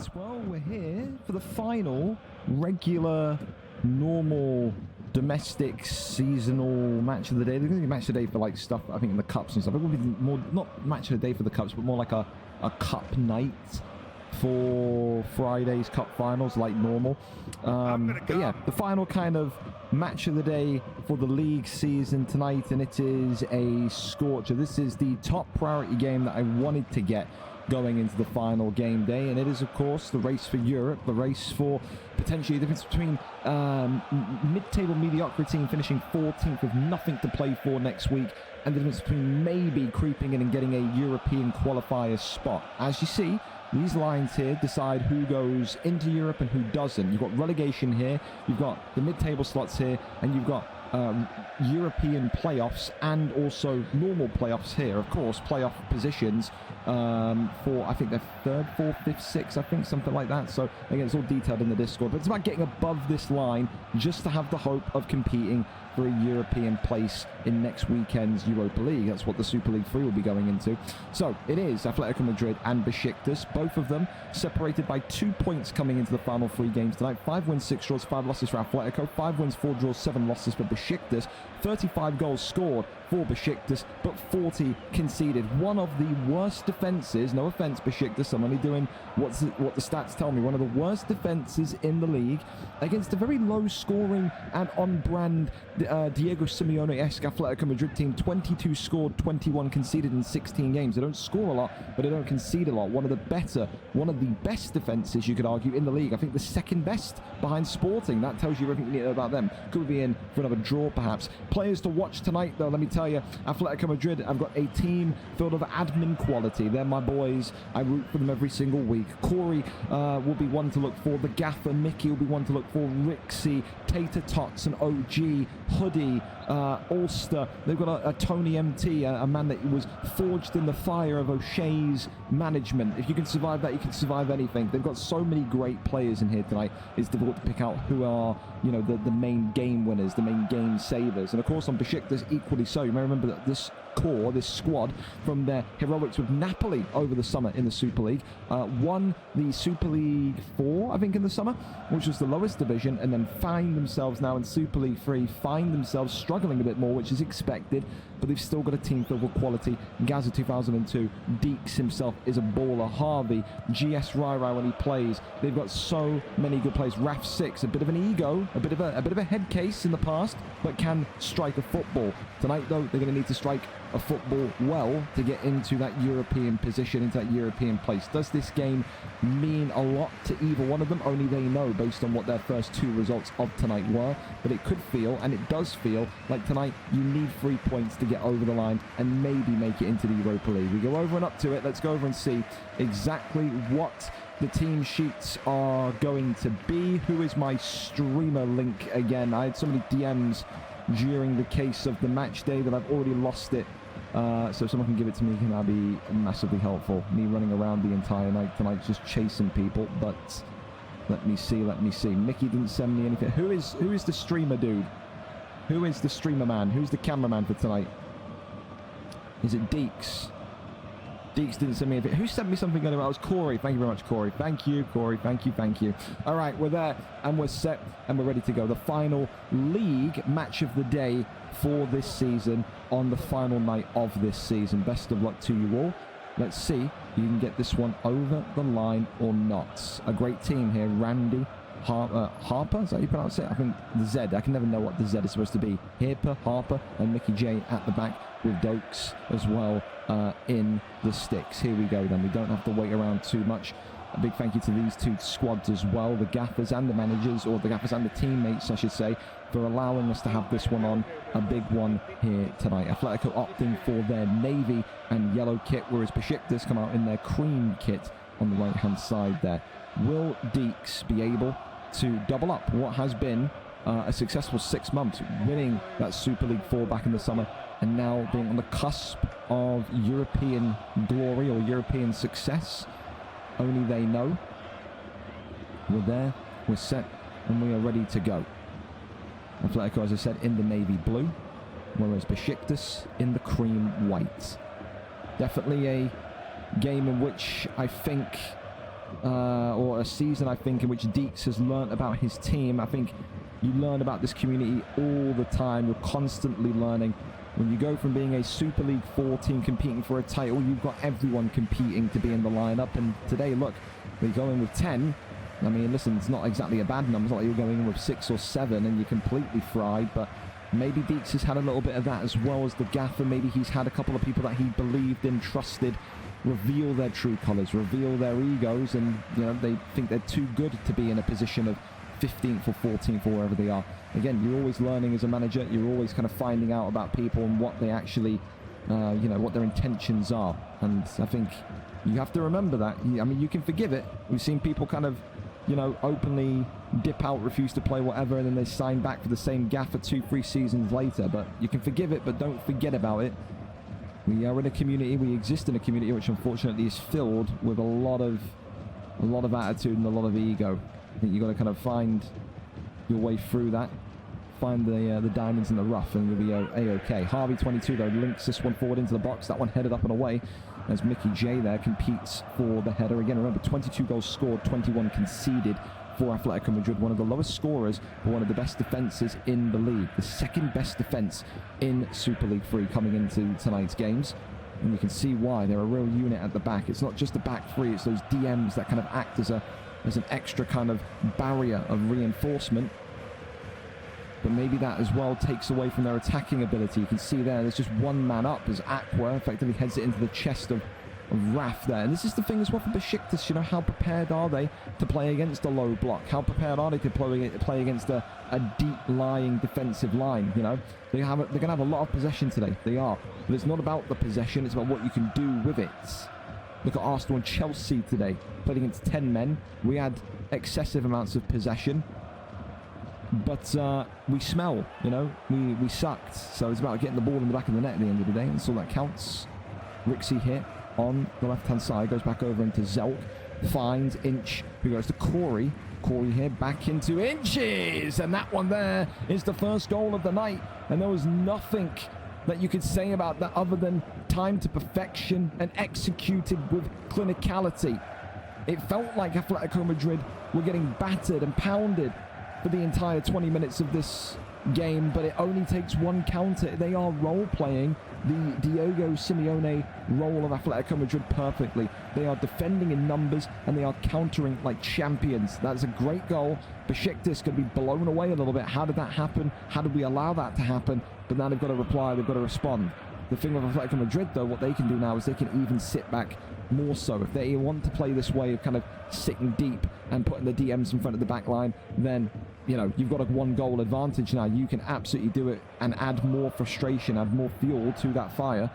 right, well, we're here for the final regular, normal, domestic, seasonal match of the day. There's going to be match of the day for like stuff, I think, in the cups and stuff. It will be more, not match of the day for the cups, but more like a cup night for Friday's cup finals, like normal. But yeah, the final kind of match of the day for the league season tonight, and it is a scorcher. This is the top priority game that I wanted to get going into the final game day, and it is, of course, the race for Europe, the race for potentially the difference between mid-table mediocrity and finishing 14th with nothing to play for next week, and the difference between maybe creeping in and getting a European qualifier spot. As you see, these lines here decide who goes into Europe and who doesn't. You've got relegation here, you've got the mid-table slots here, and you've got European playoffs and also normal playoffs here. Of course, playoff positions for, I think, they're 3rd, 4th, 5th, 6th, I think, something like that. So, again, it's all detailed in the Discord. But it's about getting above this line just to have the hope of competing for a European place in next weekend's Europa League. That's what the Super League 3 will be going into. So, it is Atletico Madrid and Besiktas, both of them separated by 2 points coming into the final 3 games tonight. 5 wins, 6 draws, 5 losses for Atletico. 5 wins, 4 draws, 7 losses for Besiktas. 35 goals scored for Besiktas, but 40 conceded. One of the worst defences, no offence Besiktas, I'm only doing what the stats tell me, one of the worst defences in the league against a very low scoring and on-brand Diego Simeone-esque Atletico Madrid team. 22 scored, 21 conceded in 16 games. They don't score a lot, but they don't concede a lot. One of the best defences, you could argue, in the league. I think the second best behind Sporting. That tells you everything you need to know about them. Could be in for another draw, perhaps. Players to watch tonight, though, let me tell you, Atletico Madrid, I've got a team filled of admin quality. They're my boys. I root for them every single week. Corey will be one to look for. The Gaffer, Mickey, will be one to look for. Rixie, Tater Tots, and OG, Hoodie, Ulster. They've got a Tony MT, a man that was forged in the fire of O'Shea's management. If you can survive that, you can survive anything. They've got so many great players in here tonight. It's difficult to pick out who are, you know, the main game winners, the main game savers. And of course on Besiktas, equally so. You may remember that this squad from their heroics with Napoli over the summer in the Super League, won the Super League 4, I think, in the summer, which was the lowest division, and then find themselves now in Super League 3, find themselves struggling a bit more, which is expected, but they've still got a team filled with quality. Gaza 2002, Deeks himself is a baller. Harvey, GS Rai when he plays. They've got so many good players. Raf 6, a bit of an ego, a bit of a head case in the past, but can strike a football. Tonight, though, they're going to need to strike a football well to get into that European position, into that European place. Does this game mean a lot to either one of them? Only they know, based on what their first 2 results of tonight were. But it could feel, and it does feel, like tonight you need 3 points to get over the line and maybe make it into the Europa League. We go over and up to it. Let's go over and see exactly what the team sheets are going to be. Who is my streamer link again? I had so many DMs during the case of the match day that I've already lost it. So if someone can give it to me, that'd be massively helpful. Me running around the entire night tonight just chasing people, but let me see. Mickey didn't send me anything. Who is the streamer dude? Who is the streamer man? Who's the cameraman for tonight? Is it Deeks? Deeks didn't send me anything. Who sent me something earlier? It was Corey. Thank you very much, Corey. Thank you, Corey. Thank you. All right, we're there and we're set and we're ready to go. The final league match of the day for this season on the final night of this season. Best of luck to you all. Let's see if you can get this one over the line or not. A great team here. Randy, Harper, is that how you pronounce it? I think the Z. I can never know what the Z is supposed to be. Harper, and Mickey J at the back with Dokes as well in the sticks. Here we go then. We don't have to wait around too much. A big thank you to these 2 squads as well, the gaffers and the managers, or the gaffers and the teammates, I should say, for allowing us to have this one on. A big one here tonight. Atletico opting for their navy and yellow kit, whereas Besiktas come out in their cream kit on the right-hand side there. Will Deeks be able to double up what has been a successful 6 months, winning that Super League 4 back in the summer, and now being on the cusp of European glory or European success? Only they know. We're there, we're set, and we are ready to go. Atletico, as I said, in the navy blue, whereas Besiktas in the cream white. Definitely a game in which I think or a season, I think, in which Deeks has learnt about his team. I think you learn about this community all the time. You're constantly learning. When you go from being a Super League 4 team competing for a title, you've got everyone competing to be in the lineup. And today, look, they go in with 10. I mean, listen, it's not exactly a bad number. It's not like you're going in with 6 or 7 and you're completely fried. But maybe Deeks has had a little bit of that, as well as the gaffer. Maybe he's had a couple of people that he believed in, trusted, reveal their true colours, reveal their egos, and they think they're too good to be in a position of 15th or 14th or wherever they are. Again, you're always learning as a manager. You're always kind of finding out about people and what they actually, what their intentions are. And I think you have to remember that. I mean, you can forgive it. We've seen people kind of, openly dip out, refuse to play, whatever, and then they sign back for the same gaffer 2-3 seasons later. But you can forgive it, but don't forget about it. We are in a community. We exist in a community which, unfortunately, is filled with a lot of attitude and a lot of ego. I think you've got to kind of find your way through that, find the diamonds in the rough, and you'll be a-okay. Harvey 22 though links this one forward into the box. That one headed up and away as Mickey J there competes for the header. Again, remember, 22 goals scored, 21 conceded for Atletico Madrid. One of the lowest scorers, but one of the best defences in the league. The second best defence in Super League 3 coming into tonight's games. And you can see why. They're a real unit at the back. It's not just the back three, it's those DMs that kind of act as an extra kind of barrier of reinforcement. But maybe that as well takes away from their attacking ability. You can see there's just one man up as Aqua effectively heads it into the chest of Raf there. And this is the thing as well for Besiktas, how prepared are they to play against a low block? How prepared are they to play against a deep-lying defensive line? They're going to have a lot of possession today. They are. But it's not about the possession, it's about what you can do with it. Look at Arsenal and Chelsea today. Played against 10 men. We had excessive amounts of possession. But we smell, we sucked. So it's about getting the ball in the back of the net at the end of the day. And so that counts. Rixie here on the left-hand side. Goes back over into Zelk. Finds Inch, who goes to Corey. Corey here back into Inches. And that one there is the first goal of the night. And there was nothing that you could say about that other than time to perfection and executed with clinicality. It felt like Atletico Madrid were getting battered and pounded for the entire 20 minutes of this game, but it only takes one counter. They are role-playing the Diego Simeone role of Atletico Madrid perfectly. They are defending in numbers and they are countering like champions. That's a great goal. Besiktas could be blown away a little bit. How did that happen? How did we allow that to happen? But now they've got to reply, they've got to respond. The thing with Atletico Madrid, though, what they can do now is they can even sit back more so. If they want to play this way of kind of sitting deep and putting the DMs in front of the back line, then, you've got a one-goal advantage now. You can absolutely do it and add more frustration, add more fuel to that fire.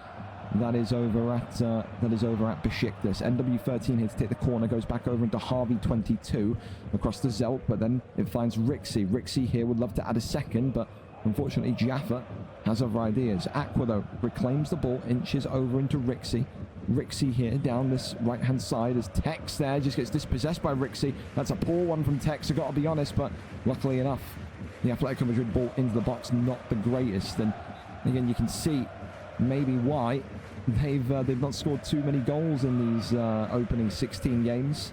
That is over at Besiktas. NW13 here to take the corner, goes back over into Harvey 22 across to Zelk, but then it finds Rixie. Rixie here would love to add a second, but unfortunately Jaffa has other ideas. Aqua though reclaims the ball, inches over into Rixie. Rixie here down this right hand side as Tex there just gets dispossessed by Rixie. That's a poor one from Tex, I've got to be honest, but luckily enough the Atletico Madrid ball into the box, not the greatest. And again, you can see maybe why they've not scored too many goals in these opening 16 games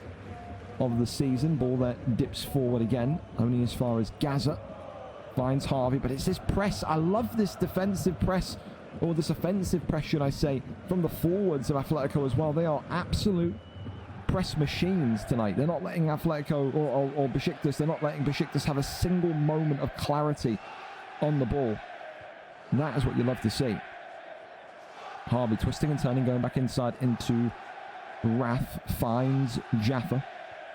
of the season. Ball that dips forward again, only as far as Gaza. Finds Harvey, but it's this press. I love this defensive press, or this offensive press, should I say, from the forwards of Atletico as well. They are absolute press machines tonight. They're not letting Atletico or Besiktas, they're not letting Besiktas have a single moment of clarity on the ball. And that is what you love to see. Harvey twisting and turning, going back inside into Rath. Finds Jaffa.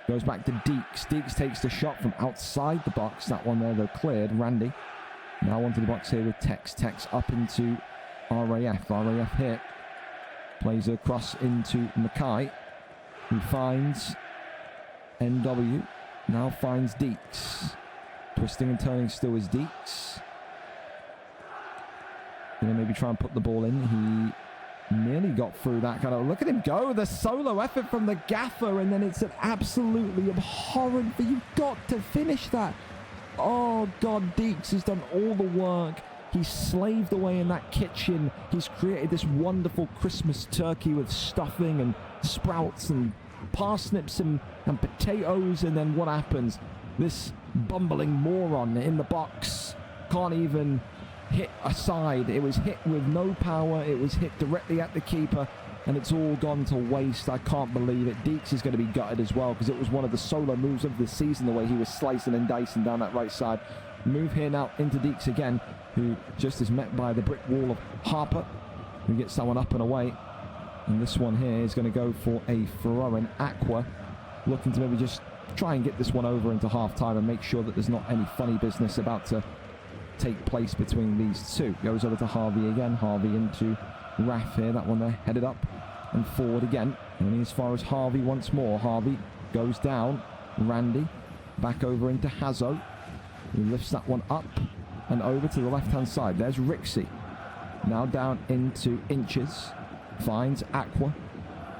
Goes back to Deeks. Deeks takes the shot from outside the box. That one there, though, cleared. Randy. Now onto the box here with Tex. Tex up into RAF. RAF here. Plays across into Mackay, who finds NW. Now finds Deeks. Twisting and turning still is Deeks. Gonna maybe try and put the ball in. He nearly got through that kind of... Look at him go. The solo effort from the gaffer, and then it's an absolutely abhorrent... But you've got to finish that. Oh, God, Deeks has done all the work. He's slaved away in that kitchen. He's created this wonderful Christmas turkey with stuffing and sprouts and parsnips and potatoes, and then what happens? This bumbling moron in the box can't even hit aside. It was hit with no power. It was hit directly at the keeper, and it's all gone to waste. I can't believe it. Deeks is going to be gutted as well, because it was one of the solo moves of the season, the way he was slicing and dicing down that right side. Move here now into Deeks again, who just is met by the brick wall of Harper, who gets someone up and away. And this one here is going to go for a throw-in. Aqua looking to maybe just try and get this one over into half-time and make sure that there's not any funny business about to take place between these two. Goes over to Harvey again. Harvey into Raf here. That one there headed up and forward again. Only as far as Harvey once more. Harvey goes down. Randy back over into Hazo. He lifts that one up and over to the left-hand side. There's Rixie. Now down into Inches. Finds Aqua.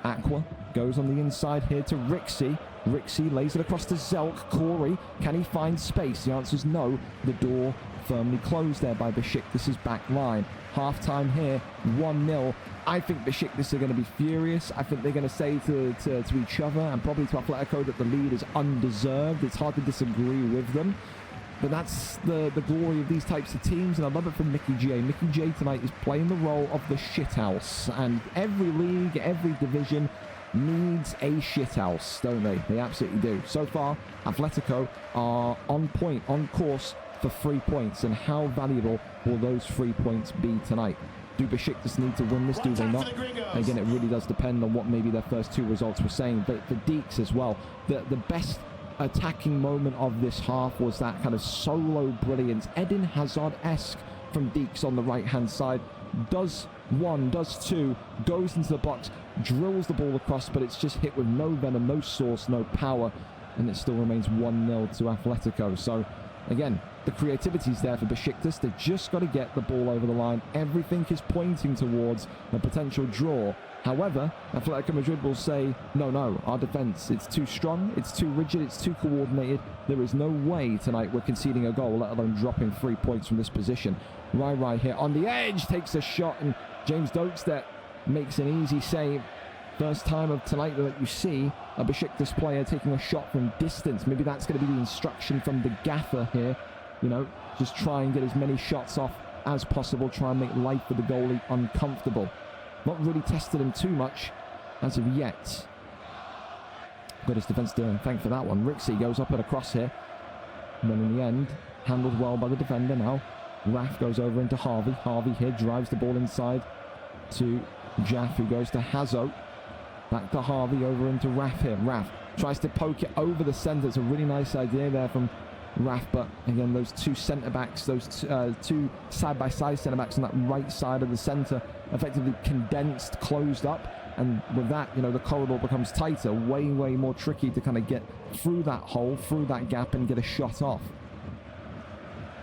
Aqua goes on the inside here to Rixie. Rixie lays it across to Zelk. Corey, can he find space? The answer is no. The door firmly closed there by Besiktas' back line. Half-time here, 1-0. I think Besiktas are going to be furious. I think they're going to say to each other, and probably to Atletico, that the lead is undeserved. It's hard to disagree with them. But that's the glory of these types of teams, and I love it from Mickey J. Mickey J tonight is playing the role of the shithouse, and every league, every division needs a shithouse, don't they? They absolutely do. So far, Atletico are on point, on course for 3 points, and how valuable will those 3 points be tonight? Do Besiktas need to win this? Do they not? Again, it really does depend on what maybe their first two results were saying, but for Deeks as well, the best attacking moment of this half was that kind of solo brilliance, Eden Hazard-esque from Deeks on the right-hand side. Does one, does two, goes into the box, drills the ball across, but it's just hit with no venom, no source, no power, and it still remains 1-0 to Atletico. So, again, the creativity's there for Besiktas. They've just got to get the ball over the line. Everything is pointing towards a potential draw. However, Atletico Madrid will say, no, our defence, it's too strong, it's too rigid, it's too coordinated. There is no way tonight we're conceding a goal, let alone dropping 3 points from this position. Rai here on the edge, takes a shot, and James Dokestedt makes an easy save. First time of tonight that you see a Besiktas player taking a shot from distance. Maybe that's going to be the instruction from the gaffer here. You know, just try and get as many shots off as possible, try and make life for the goalie uncomfortable. Not really tested him too much as of yet. Got his defence to thank for that one. Rixie goes up and across here. And then in the end, handled well by the defender now. Raf goes over into Harvey. Harvey here drives the ball inside to Jaff, who goes to Hazo. Back to Harvey, over into Raf here. Raf tries to poke it over the centre. It's a really nice idea there from Raf, but again, those two centre-backs, those two side-by-side centre-backs on that right side of the centre, effectively condensed, closed up, and with that, you know, the corridor becomes tighter, way more tricky to kind of get through that hole, through that gap, and get a shot off.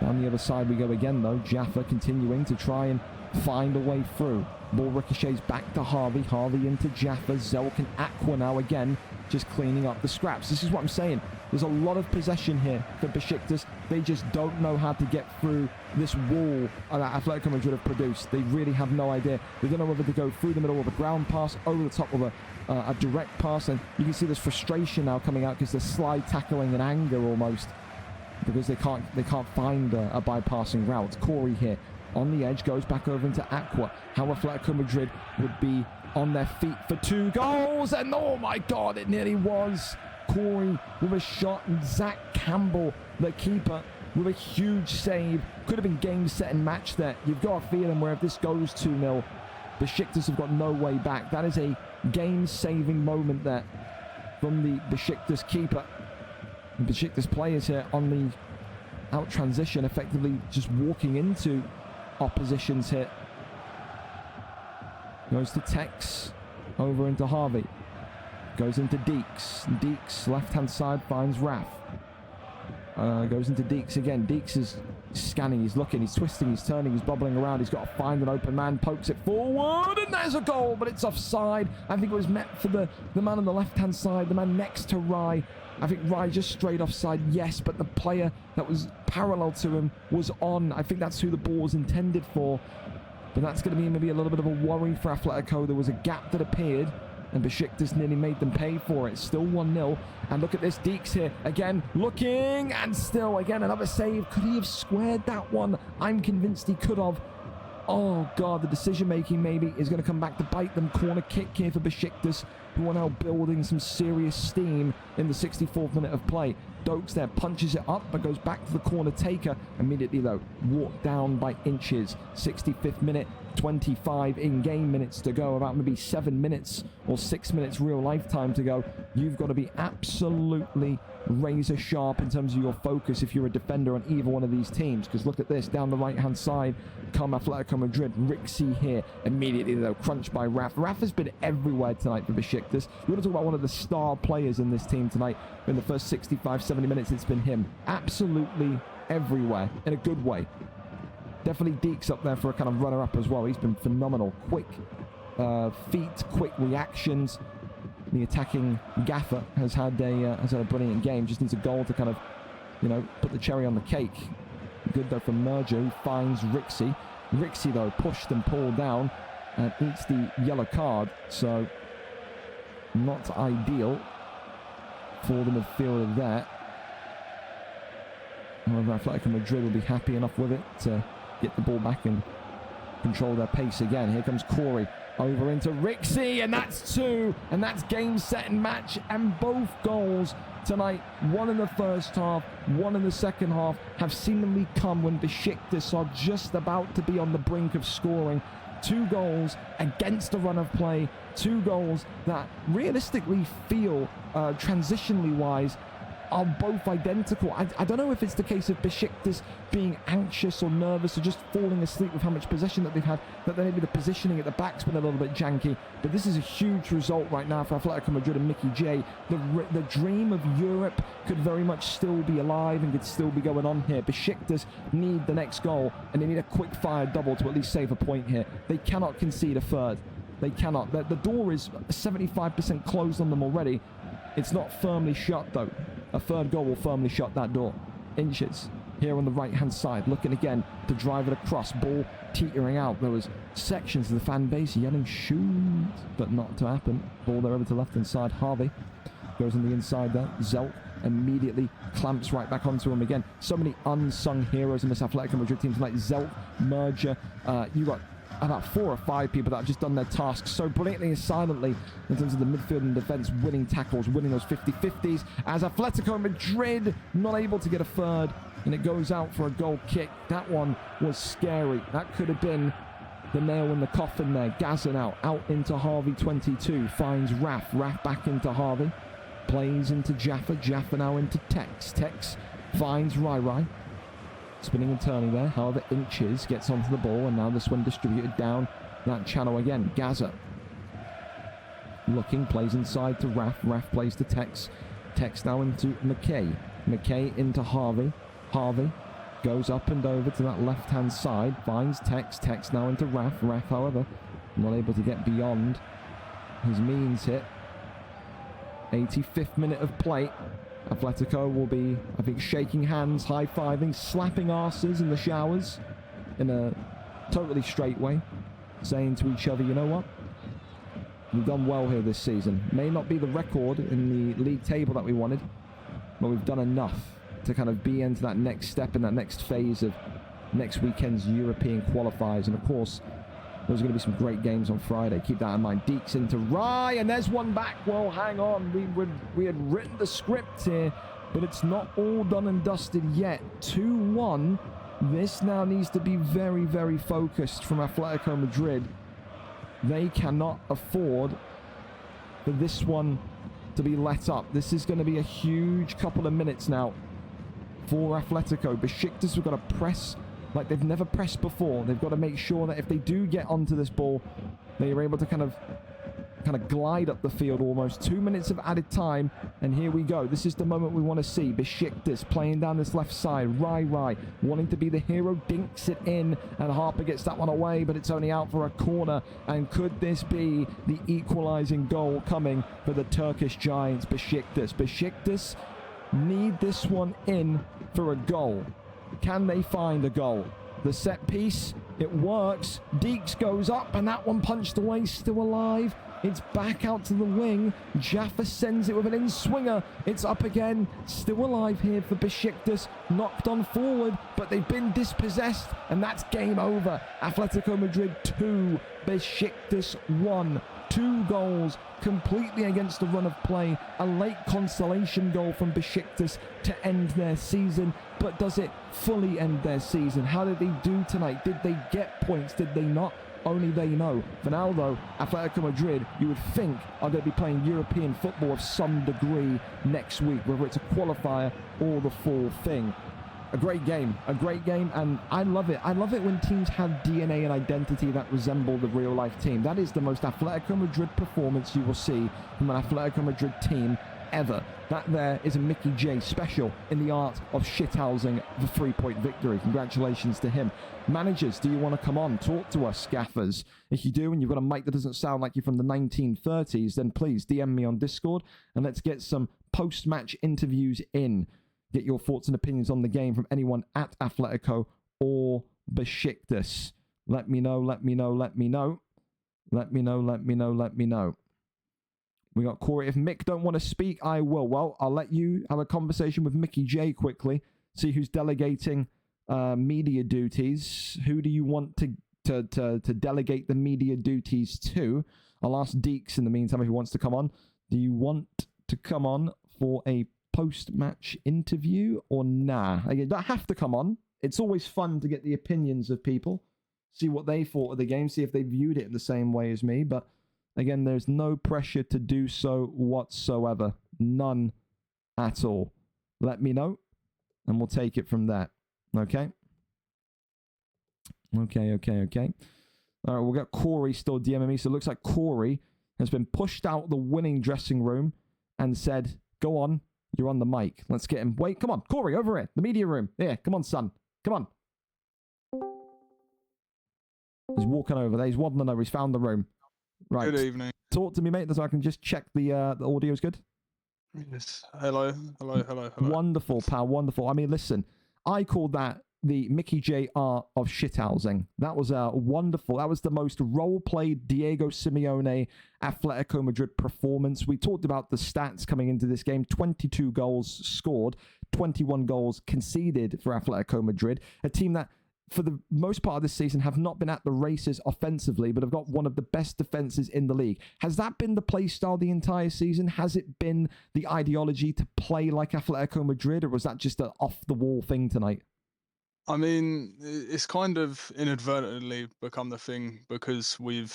Down the other side we go again, though. Jaffa continuing to try and find a way through. Ball ricochets back to Harvey. Harvey into Jaffa. Zelk and Aqua now again, just cleaning up the scraps. This is what I'm saying. There's a lot of possession here for Besiktas. They just don't know how to get through this wall that Atletico Madrid have produced. They really have no idea. They don't know whether to go through the middle of a ground pass, over the top of a direct pass, and you can see this frustration now coming out because they're slide tackling in anger almost, because they can't find a bypassing route. Corey here on the edge goes back over into Aqua. How Atletico Madrid would be on their feet for 2 goals, and oh my god, it nearly was. Corey with a shot, and Zach Campbell, the keeper, with a huge save. Could have been game, set and match there. You've got a feeling where if this goes 2-0, Besiktas have got no way back. That is a game-saving moment there from the Besiktas keeper. And Besiktas players here on the out transition, effectively just walking into oppositions here. Goes to Tex, over into Harvey. Goes into Deeks. Deeks, left-hand side, finds Raf. Goes into Deeks again. Deeks is scanning, he's looking, he's twisting, he's turning, he's bobbling around. He's got to find an open man, pokes it forward, and there's a goal, but it's offside. I think it was met for the man on the left-hand side, the man next to Rai. I think Rai just straight offside, yes, but the player that was parallel to him was on. I think that's who the ball was intended for. But that's going to be maybe a little bit of a worry for Atletico. There was a gap that appeared, And Besiktas nearly made them pay for it. Still 1-0. And look at this. Deeks here. Again, looking. And still, again, another save. Could he have squared that one? I'm convinced he could have. Oh, God. The decision-making maybe is going to come back to bite them. Corner kick here for Besiktas, who are now building some serious steam in the 64th minute of play. Dokes there punches it up, but goes back to the corner taker. Immediately, though, walked down by inches. 65th minute. 25 in-game minutes to go, about maybe 7 minutes or 6 minutes real lifetime to go. You've got to be absolutely razor sharp in terms of your focus if you're a defender on either one of these teams, because look at this, down the right-hand side come Atletico Madrid. Rixi here, immediately though, crunched by Raf. Raf has been everywhere tonight for Besiktas. You want to talk about one of the star players in this team tonight. In the first 65, 70 minutes, it's been him. Absolutely everywhere, in a good way. Definitely Deeks up there for a kind of runner-up as well. He's been phenomenal. Quick feet, quick reactions. The attacking gaffer has had a brilliant game. Just needs a goal to kind of, you know, put the cherry on the cake. Good though from Merger, who finds Rixi. Rixi though pushed and pulled down and eats the yellow card. So not ideal for the midfielder there. However, Atletico Madrid will be happy enough with it to get the ball back and control their pace again. Here comes Corey over into Rixi, and that's 2, and that's game, set, and match. And both goals tonight, one in the first half, one in the second half, have seemingly come when Besiktas are just about to be on the brink of scoring. 2 goals against a run of play, 2 goals that realistically feel, transitionally wise, are both identical. I don't know if it's the case of Besiktas being anxious or nervous or just falling asleep with how much possession that they've had, that maybe the positioning at the back's been a little bit janky. But this is a huge result right now for Atletico Madrid and Mickey J. The dream of Europe could very much still be alive and could still be going on here. Besiktas need the next goal, and they need a quick-fire double to at least save a point here. They cannot concede a third. They cannot. The door is 75% closed on them already. It's not firmly shut, though. A third goal will firmly shut that door. Inches here on the right-hand side, looking again to drive it across. Ball teetering out. There was sections of the fan base yelling shoot, but not to happen. Ball there over to the left-hand side. Harvey goes on the inside there. Zelk immediately clamps right back onto him again. So many unsung heroes in this Atletico Madrid team tonight. Zelk, Merger, you got about 4 or 5 people that have just done their tasks so brilliantly and silently in terms of the midfield and defense, winning tackles, winning those 50-50s, as Atletico Madrid not able to get a third, and it goes out for a goal kick. That one was scary. That could have been the nail in the coffin there. Gaza now out into Harvey, 22, finds Raf. Raf back into Harvey, plays into Jaffa. Jaffa now into Tex. Tex finds Rai. Spinning and turning there, however, Inches gets onto the ball, and now this one distributed down that channel again. Gaza looking, plays inside to Raf. Raf plays to Tex. Tex now into McKay. McKay into Harvey. Harvey goes up and over to that left-hand side, finds Tex. Tex now into Raf. Raf, however, not able to get beyond his means hit. 85th minute of play. Atletico will be, I think, shaking hands, high-fiving, slapping arses in the showers in a totally straight way, saying to each other, you know what? We've done well here this season. May not be the record in the league table that we wanted, but we've done enough to kind of be into that next step in that next phase of next weekend's European qualifiers. And, of course, there's going to be some great games on Friday. Keep that in mind. Deeks into Rai, and there's one back. Well, hang on. We had written the script here, but it's not all done and dusted yet. 2-1. This now needs to be very, very focused from Atletico Madrid. They cannot afford for this one to be let up. This is going to be a huge couple of minutes now for Atletico. Besiktas have got to press like they've never pressed before. They've got to make sure that if they do get onto this ball, they are able to kind of glide up the field almost. 2 minutes of added time, and here we go. This is the moment we want to see. Besiktas playing down this left side. Rai wanting to be the hero, dinks it in, and Harper gets that one away, but it's only out for a corner. And could this be the equalizing goal coming for the Turkish giants, Besiktas? Besiktas need this one in for a goal. Can they find a goal? The set piece, it works. Deeks goes up, and that one punched away, still alive. It's back out to the wing. Jaffa sends it with an in-swinger. It's up again. Still alive here for Besiktas. Knocked on forward, but they've been dispossessed, and that's game over. Atletico Madrid 2, Besiktas 1. 2 goals completely against the run of play. A late consolation goal from Besiktas to end their season. But does it fully end their season? How did they do tonight? Did they get points? Did they not? Only they know. For now, though, Atletico Madrid, you would think, are going to be playing European football of some degree next week, whether it's a qualifier or the full thing. A great game, and I love it. I love it when teams have DNA and identity that resemble the real-life team. That is the most Atletico Madrid performance you will see from an Atletico Madrid team ever. That there is a Mickey J special in the art of shithousing the 3-point victory. Congratulations to him. Managers, do you want to come on? Talk to us, gaffers. If you do, and you've got a mic that doesn't sound like you're from the 1930s, then please DM me on Discord, and let's get some post-match interviews in. Get your thoughts and opinions on the game from anyone at Atletico or Besiktas. Let me know. We got Corey. If Mick don't want to speak, I will. Well, I'll let you have a conversation with Mickey J quickly. See who's delegating media duties. Who do you want to delegate the media duties to? I'll ask Deeks in the meantime if he wants to come on. Do you want to come on for a post-match interview or nah? You don't have to come on. It's always fun to get the opinions of people, see what they thought of the game, see if they viewed it in the same way as me. But again, there's no pressure to do so whatsoever. None at all. Let me know, and we'll take it from there. Okay? Okay. All right, we'll get Corey still DMing me. So it looks like Corey has been pushed out the winning dressing room and said, go on, you're on the mic. Let's get him. Wait, come on, Corey, over here. The media room. Yeah, come on, son. Come on. He's walking over there. He's waddling over. He's found the room. Right. Good evening. Talk to me, mate, so I can just check the audio's good. Yes. Hello. Wonderful, pal. Wonderful. I mean, listen, I called that the Mickey J art of shithousing. That was wonderful. That was the most role-played Diego Simeone Atletico Madrid performance. We talked about the stats coming into this game. 22 goals scored, 21 goals conceded for Atletico Madrid. A team that, for the most part of this season, have not been at the races offensively, but have got one of the best defenses in the league. Has that been the play style the entire season? Has it been the ideology to play like Atletico Madrid, or was that just an off-the-wall thing tonight? I mean, it's kind of inadvertently become the thing because we've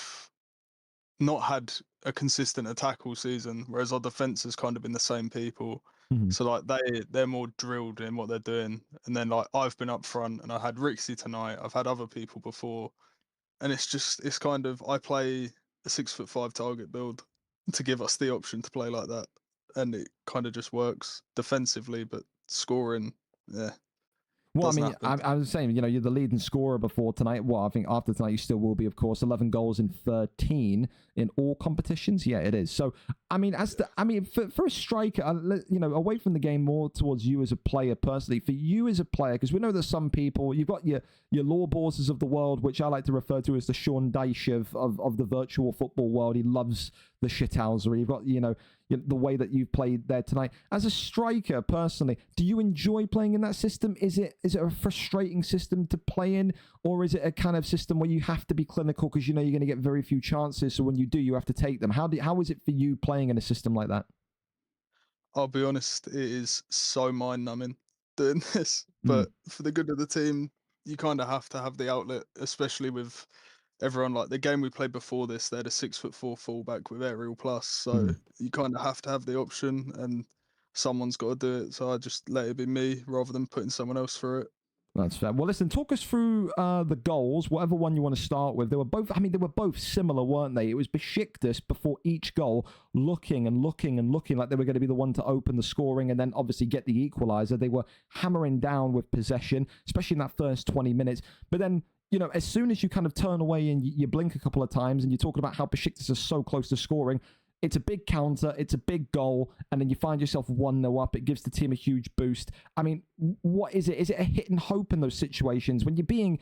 not had a consistent attack all season, whereas our defense has kind of been the same people. Mm-hmm. So like they're more drilled in what they're doing. And then like I've been up front and I had Rixie tonight. I've had other people before. And it's kind of, I play a 6'5" target build to give us the option to play like that. And it kind of just works defensively, but scoring, yeah. Well, I mean, I was saying, you're the leading scorer before tonight. Well, I think after tonight you still will be, of course. 11 goals in 13 in all competitions. Yeah, it is. So, I mean, for a striker, away from the game, more towards you as a player personally. For you as a player, because we know that some people, you've got your law bosses of the world, which I like to refer to as the Sean Dyche of the virtual football world. He loves the shithousery. You've got, the way that you've played there tonight. As a striker, personally, do you enjoy playing in that system? Is it a frustrating system to play in, or is it a kind of system where you have to be clinical because you're going to get very few chances, so when you do, you have to take them? How is it for you playing in a system like that? I'll be honest, it is so mind-numbing doing this, but for the good of the team, you kind of have to have the outlet, especially with everyone. Like the game we played before this, they had a 6'4" fullback with aerial plus, so you kind of have to have the option, and someone's got to do it. So I just let it be me rather than putting someone else through it. That's fair. Well, listen, talk us through the goals, whatever one you want to start with. They were both similar, weren't they? It was Besiktas before each goal looking like they were going to be the one to open the scoring and then obviously get the equalizer. They were hammering down with possession, especially in that first 20 minutes. But then, as soon as you kind of turn away and you blink a couple of times and you're talking about how Besiktas are so close to scoring, it's a big counter, it's a big goal, and then you find yourself 1-0 up. It gives the team a huge boost. I mean, what is it? Is it a hit and hope in those situations when you're being,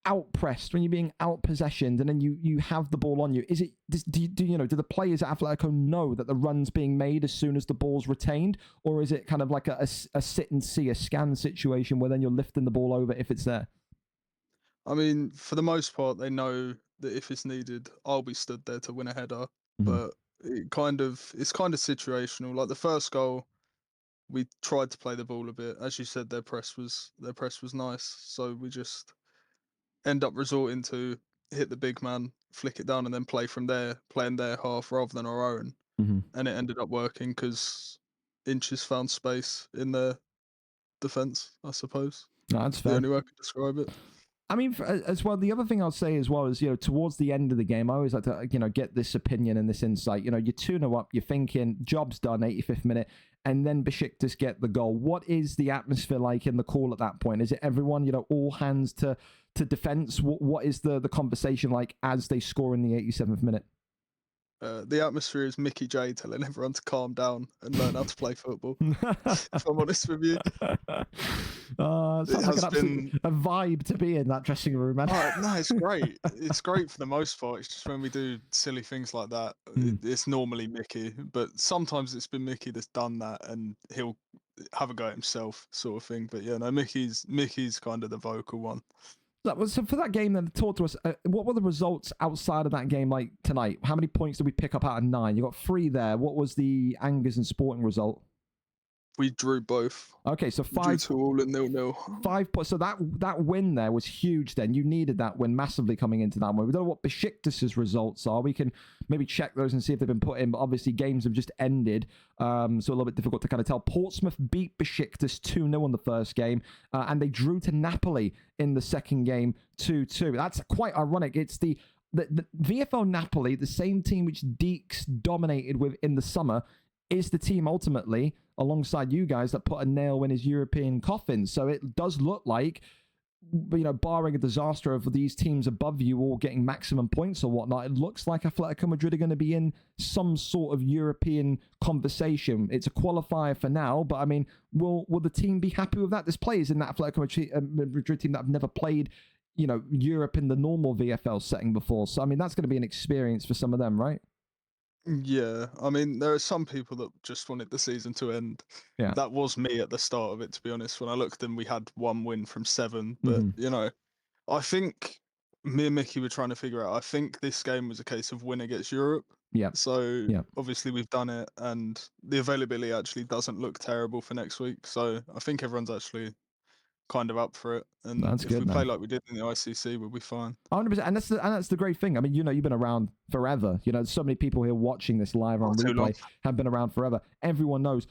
out pressed, when you're being out possessioned, and then you have the ball on you, is it do the players at Atletico know that the run's being made as soon as the ball's retained, or is it kind of like a sit and see, a scan situation where then you're lifting the ball over if it's there? I mean, for the most part, they know that if it's needed, I'll be stood there to win a header. Mhm. But it's kind of situational. Like the first goal, we tried to play the ball a bit. As you said, their press was nice, so we just end up resorting to hit the big man, flick it down, and then play from there, playing their half rather than our own. Mhm. And it ended up working because Inches found space in their defense, I suppose. No, that's The fair. only way I could describe it. I mean, as well, the other thing I'll say as well is, towards the end of the game, I always like to, get this opinion and this insight. You're 2-0 up, you're thinking, job's done, 85th minute, and then Besiktas get the goal. What is the atmosphere like in the call at that point? Is it everyone, all hands to defense? What is the conversation like as they score in the 87th minute? The atmosphere is Mickey J telling everyone to calm down and learn how to play football. If I'm honest with you, Sounds like has an absolute a vibe to be in that dressing room, man. no, it's great. It's great for the most part. It's just when we do silly things like that, it's normally Mickey, but sometimes it's been Mickey that's done that, and he'll have a go at himself, sort of thing. But yeah, no, Mickey's kind of the vocal one. So for that game, then, talk to us. What were the results outside of that game like tonight? How many points did we pick up out of 9? You got 3 there. What was the Angers and Sporting result? We drew both. Okay, so Drew 5 2-2 and 0-0. 5 points. So that win there was huge. Then you needed that win massively coming into that one. We don't know what Besiktas' results are. We can maybe check those and see if they've been put in. But obviously games have just ended, so a little bit difficult to kind of tell. Portsmouth beat Besiktas 2-0 in the first game, and they drew to Napoli in the second game 2-2. That's quite ironic. It's the VFL Napoli, the same team which Deeks dominated with in the summer, is the team ultimately, alongside you guys, that put a nail in his European coffin. So it does look like, barring a disaster of these teams above you all getting maximum points or whatnot, it looks like Atletico Madrid are going to be in some sort of European conversation. It's a qualifier for now, but I mean, will the team be happy with that? There's players in that Atletico Madrid team that have never played, Europe in the normal VFL setting before. So I mean, that's going to be an experience for some of them, right? Yeah, I mean, there are some people that just wanted the season to end. Yeah. That was me at the start of it, to be honest. When I looked and we had 1 win from 7, but I think me and Mickey were trying to figure out. I think this game was a case of win against Europe. Yeah. So Yeah. obviously we've done it, and the availability actually doesn't look terrible for next week. So I think everyone's actually kind of up for it. And That's if good, we man. play like we did in the ICC, we'll be fine. 100%, and that's the great thing. I mean, you've been around forever. So many people here watching this live on Not too long. replay have been around forever. Everyone knows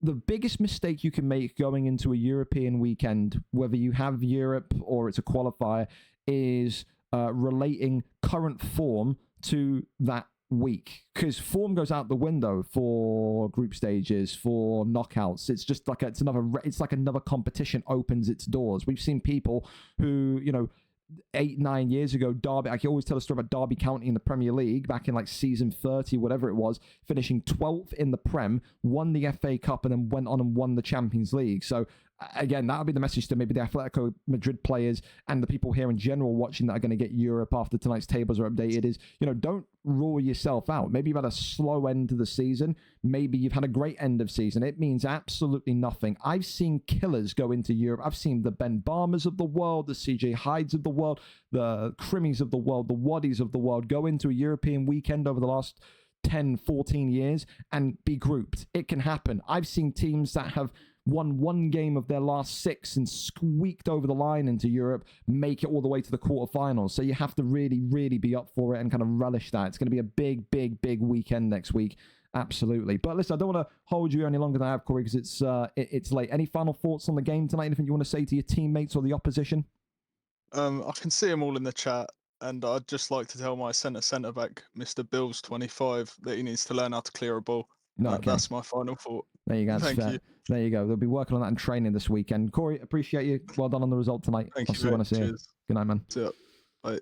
the biggest mistake you can make going into a European weekend, whether you have Europe or it's a qualifier, is relating current form to that week, because form goes out the window for group stages, for knockouts. It's just like it's like another competition opens its doors. We've seen people who 8-9 years ago, Derby, I can always tell a story about Derby County in the Premier League back in like season 30, whatever it was, finishing 12th in the Prem, won the FA Cup, and then went on and won the Champions League. So again, that'll be the message to maybe the Atletico Madrid players and the people here in general watching that are going to get Europe after tonight's tables are updated is, don't rule yourself out. Maybe you've had a slow end to the season. Maybe you've had a great end of season. It means absolutely nothing. I've seen killers go into Europe. I've seen the Ben Barmers of the world, the CJ Hydes of the world, the Crimmies of the world, the Waddies of the world go into a European weekend over the last 10, 14 years and be grouped. It can happen. I've seen teams that have won 1 game of their last 6 and squeaked over the line into Europe, make it all the way to the quarterfinals. So you have to really, really be up for it and kind of relish that. It's going to be a big, big, big weekend next week. Absolutely. But listen, I don't want to hold you any longer than I have, Corey, because it's late. Any final thoughts on the game tonight? Anything you want to say to your teammates or the opposition? I can see them all in the chat, and I'd just like to tell my centre back, Mr. Bills 25, that he needs to learn how to clear a ball. Okay. That's my final thought. There you go. Thank you. There you go. They'll be working on that in training this weekend. Corey, appreciate you. Well done on the result tonight. Thank I'll you. see you when I see you. Good night, man. See ya. Bye.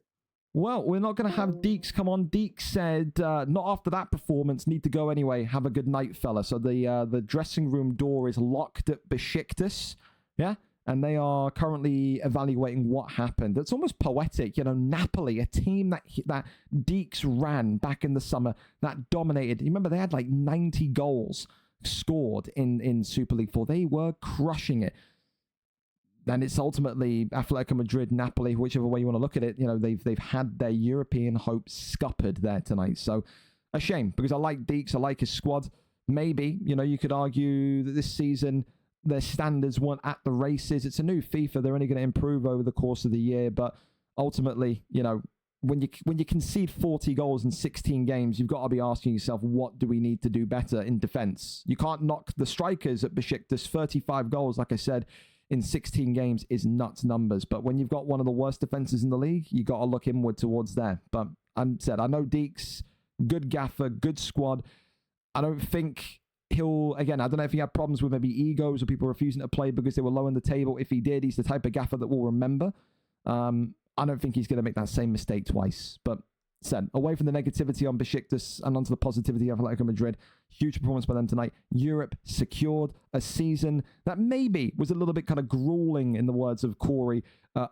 Well, we're not going to have Deeks come on. Deeks said, not after that performance, need to go anyway. Have a good night, fella. So the dressing room door is locked at Besiktas. Yeah? and they are currently evaluating what happened. It's almost poetic, you know. Napoli, a team that Deeks ran back in the summer, that dominated. You remember they had like 90 goals scored in Super League 4. They were crushing it. And it's ultimately Atletico Madrid, Napoli, whichever way you want to look at it. You know, they've had their European hopes scuppered there tonight. So a shame, because I like Deeks, I like his squad. Maybe, you know, you could argue that this season their standards weren't at the races. It's a new FIFA. They're only going to improve over the course of the year. But ultimately, you know, when you concede 40 goals in 16 games, you've got to be asking yourself, what do we need to do better in defense? You can't knock the strikers at Besiktas. 35 goals, like I said, in 16 games is nuts numbers. But when you've got one of the worst defenses in the league, you got to look inward towards there. But I know Deeks, good gaffer, good squad. I don't think he'll, again, I don't know if he had problems with maybe egos or people refusing to play because they were low in the table. If he did, he's the type of gaffer that we'll remember. I don't think he's going to make that same mistake twice. But away from the negativity on Besiktas and onto the positivity of Atletico Madrid, huge performance by them tonight. Europe secured a season that maybe was a little bit kind of grueling, in the words of Corey,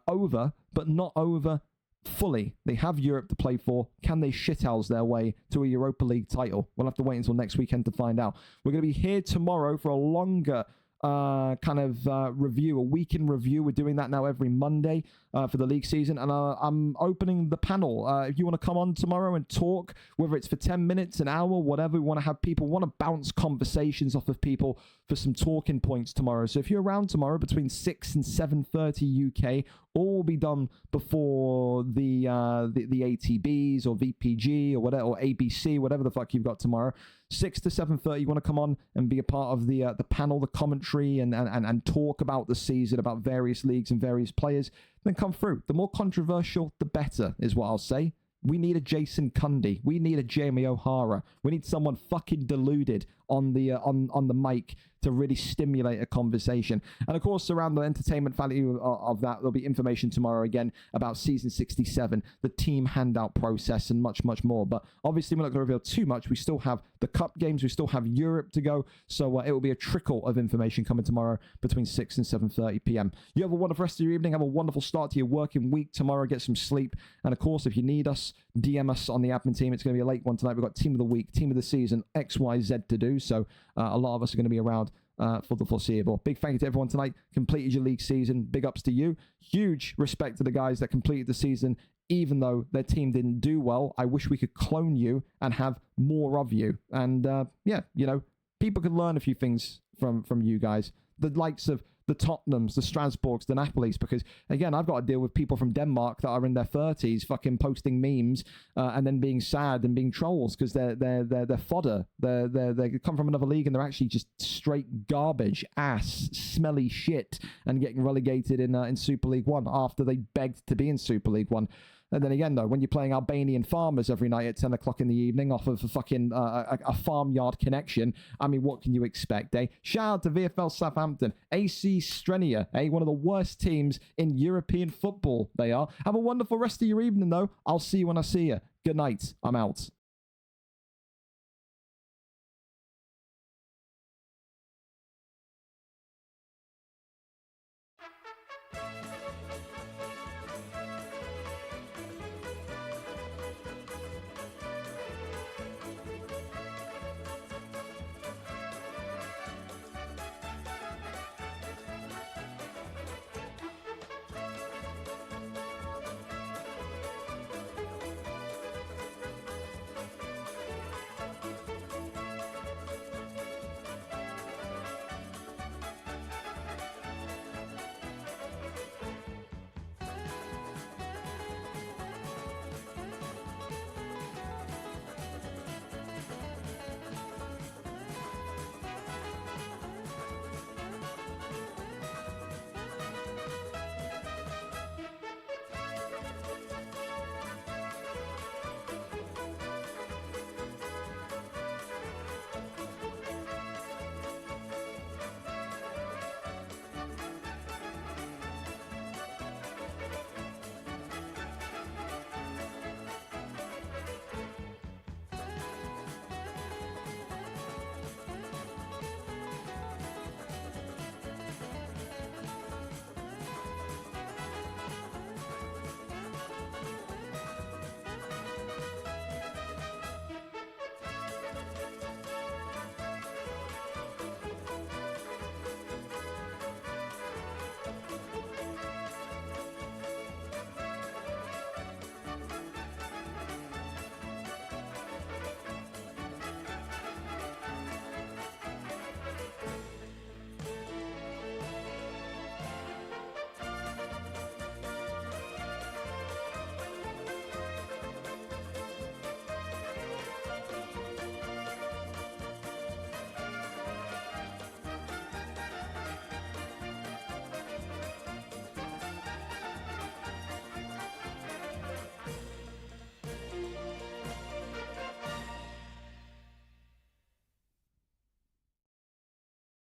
over, but not over fully. They have Europe to play for. Can they shithouse their way to a Europa League title? We'll have to wait until next weekend to find out. We're going to be here tomorrow for a longer review, a week in review. We're doing that now every Monday for the league season, and I'm opening the panel. If you want to come on tomorrow and talk, whether it's for 10 minutes, an hour, whatever, we want to have people, want to bounce conversations off of people for some talking points tomorrow. So if you're around tomorrow between 6 and 7:30 UK, all will be done before the ATBs or VPG or whatever, or ABC, whatever the fuck you've got tomorrow. 6 to 7:30, you want to come on and be a part of the panel, the commentary, and talk about the season, about various leagues and various players, then come through. The more controversial, the better, is what I'll say. We need a Jason Cundy. We need a Jamie O'Hara. We need someone fucking deluded on the mic to really stimulate a conversation. And of course, around the entertainment value of that, there'll be information tomorrow again about Season 67, the team handout process, and much, much more. But obviously, we're not going to reveal too much. We still have the Cup games. We still have Europe to go. So it will be a trickle of information coming tomorrow between 6 and 7:30 p.m. You have a wonderful rest of your evening. Have a wonderful start to your working week tomorrow. Get some sleep. And of course, if you need us, DM us on the admin team. It's going to be a late one tonight. We've got Team of the Week, Team of the Season, XYZ to do. So a lot of us are going to be around for the foreseeable. Big thank you to everyone tonight. Completed your league season. Big ups to you. Huge respect to the guys that completed the season, even though their team didn't do well. I wish we could clone you and have more of you. And yeah, you know, people can learn a few things from you guys. The likes of the Tottenhams, the Strasbourgs, the Napolis, because again, I've got to deal with people from Denmark that are in their 30s fucking posting memes and then being sad and being trolls because they're fodder. They come from another league and they're actually just straight garbage, ass, smelly shit, and getting relegated in Super League 1 after they begged to be in Super League 1. And then again, though, when you're playing Albanian farmers every night at 10 o'clock in the evening off of a fucking a farmyard connection, I mean, what can you expect, eh? Shout out to VFL Southampton, AC Strenia, one of the worst teams in European football, they are. Have a wonderful rest of your evening, though. I'll see you when I see you. Good night. I'm out.